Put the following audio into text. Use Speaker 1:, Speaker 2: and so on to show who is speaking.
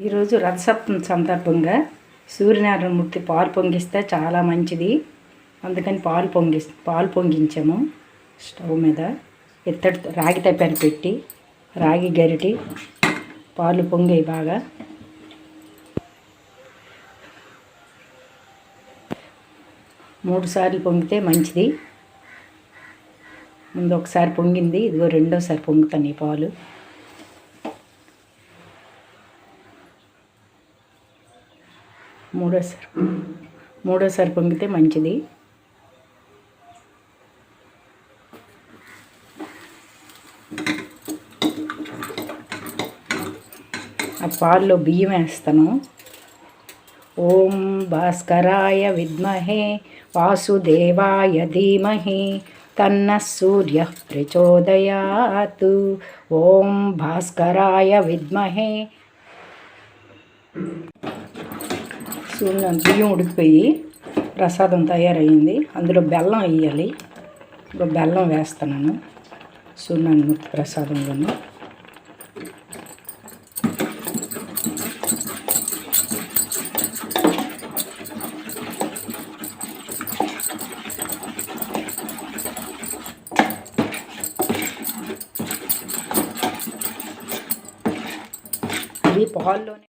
Speaker 1: ఈరోజు రథసప్తమి సందర్భంగా సూర్యనారాయణమూర్తి పాలు పొంగిస్తే చాలా మంచిది. అందుకని పాలు పొంగించాము. స్టవ్ మీద రాగి తప్పాను పెట్టి రాగి గరిటి పాలు పొంగాయి బాగా. మూడు సార్లు పొంగితే మంచిది. ముందు ఒకసారి పొంగింది, ఇదిగో రెండోసారి పొంగుతాను ఈ పాలు. మూడోసారి పొంగితే మంచిది. ఆ పాల్లో బియ్యం వేస్తాను. ఓం భాస్కరాయ విద్మహే వాసుదేవాయ ధీమహి తన్న సూర్య ప్రచోదయాత్. ఓం భాస్కరాయ విద్మహే. బియ్యం ఉడికిపోయి ప్రసాదం తయారయ్యింది. అందులో బెల్లం వేయాలి. ఇప్పుడు బెల్లం వేస్తున్నాను సూర్యనారాయణమూర్తి ప్రసాదంలోని. ఇది పాల్లోనే